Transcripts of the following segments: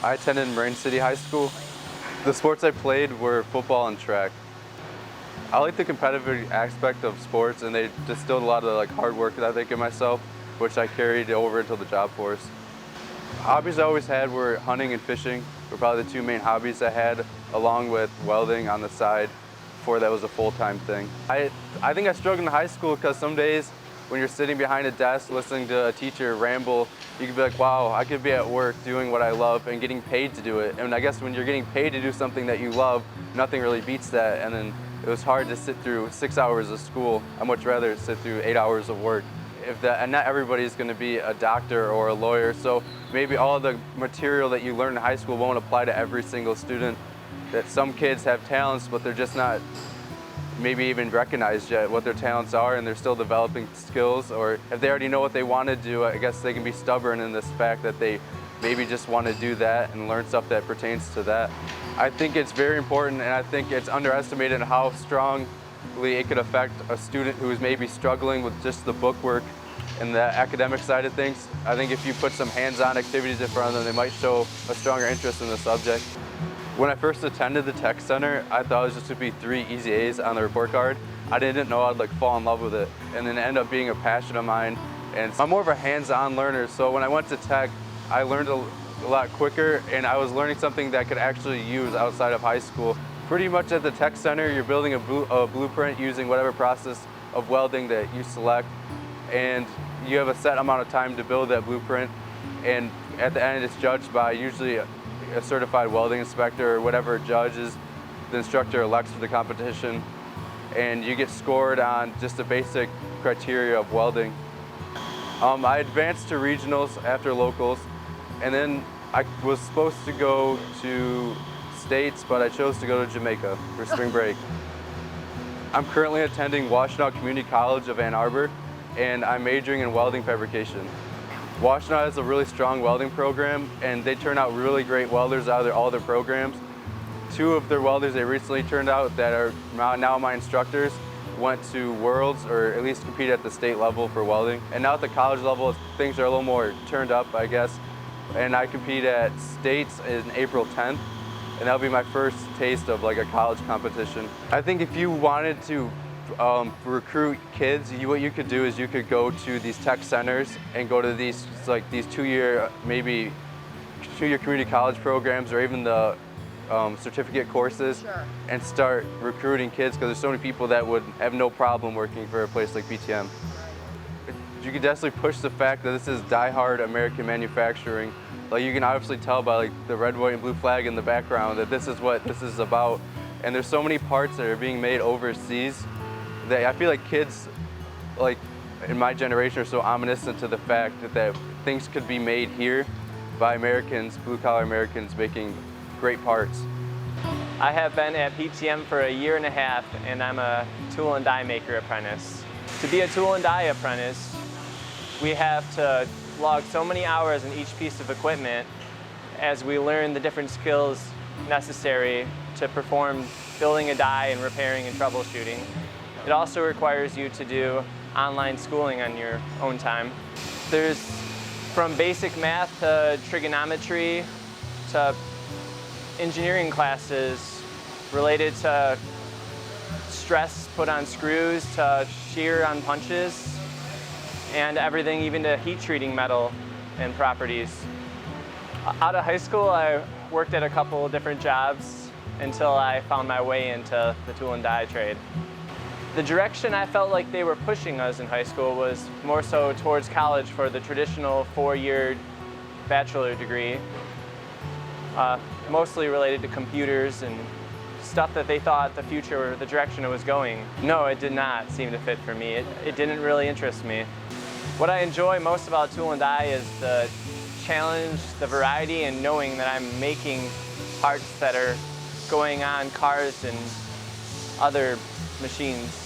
I attended Marine City High School. The sports I played were football and track. I like the competitive aspect of sports, and they distilled a lot of hard work ethic in myself, which I carried over into the job force. Hobbies I always had were hunting and fishing, were probably the two main hobbies I had, along with welding on the side before that was a full-time thing. I think I struggled in high school because some days when you're sitting behind a desk listening to a teacher ramble, you could be like, wow, I could be at work doing what I love and getting paid to do it. And I guess when you're getting paid to do something that you love, nothing really beats that. And then it was hard to sit through 6 hours of school. I'd much rather sit through 8 hours of work. And not everybody's going to be a doctor or a lawyer, so maybe all the material that you learn in high school won't apply to every single student. That some kids have talents, but they're just not maybe even recognized yet what their talents are, and they're still developing skills, or if they already know what they want to do, I guess they can be stubborn in this fact that they maybe just want to do that and learn stuff that pertains to that. I think it's very important, and I think it's underestimated how strongly it could affect a student who is maybe struggling with just the book work and the academic side of things. I think if you put some hands-on activities in front of them, they might show a stronger interest in the subject. When I first attended the tech center, I thought it was just to be 3 easy A's on the report card. I didn't know I'd fall in love with it, and then it ended up being a passion of mine. And I'm more of a hands-on learner, so when I went to tech, I learned a lot quicker, and I was learning something that I could actually use outside of high school. Pretty much at the tech center, you're building a blueprint using whatever process of welding that you select, and you have a set amount of time to build that blueprint, and at the end it's judged by usually a certified welding inspector or whatever judges the instructor elects for the competition, and you get scored on just the basic criteria of welding. I advanced to regionals after locals, and then I was supposed to go to States, but I chose to go to Jamaica for spring break. I'm currently attending Washtenaw Community College of Ann Arbor, and I'm majoring in welding fabrication. Washtenaw has a really strong welding program, and they turn out really great welders out of all their programs. 2 of their welders they recently turned out that are now my instructors went to Worlds, or at least competed at the state level for welding. And now at the college level, things are a little more turned up, I guess. And I compete at States in April 10th, and that'll be my first taste of a college competition. I think if you wanted to recruit kids, what you could do is you could go to these tech centers and go to these 2-year, maybe 2-year community college programs, or even the certificate courses. Sure. And start recruiting kids, because there's so many people that would have no problem working for a place like PTM. You can definitely push the fact that this is die-hard American manufacturing. You can obviously tell by the red, white, and blue flag in the background that this is what this is about. And there's so many parts that are being made overseas that I feel like kids in my generation are so omniscient to the fact that things could be made here by Americans, blue-collar Americans, making great parts. I have been at PTM for a year and a half, and I'm a tool and die maker apprentice. To be a tool and die apprentice, we have to log so many hours in each piece of equipment as we learn the different skills necessary to perform building a die and repairing and troubleshooting. It also requires you to do online schooling on your own time. There's from basic math to trigonometry to engineering classes related to stress put on screws to shear on punches, and everything even to heat treating metal and properties. Out of high school, I worked at a couple of different jobs until I found my way into the tool and die trade. The direction I felt like they were pushing us in high school was more so towards college for the traditional 4-year bachelor degree, mostly related to computers and stuff that they thought the future or the direction it was going. No, it did not seem to fit for me. It didn't really interest me. What I enjoy most about tool and die is the challenge, the variety, and knowing that I'm making parts that are going on cars and other machines.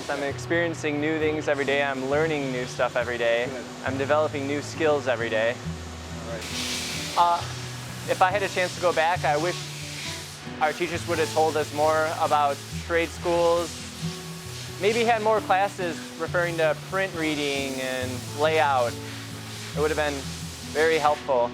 I'm experiencing new things every day. I'm learning new stuff every day. I'm developing new skills every day. If I had a chance to go back, I wish our teachers would have told us more about trade schools. Maybe had more classes referring to print reading and layout. It would have been very helpful.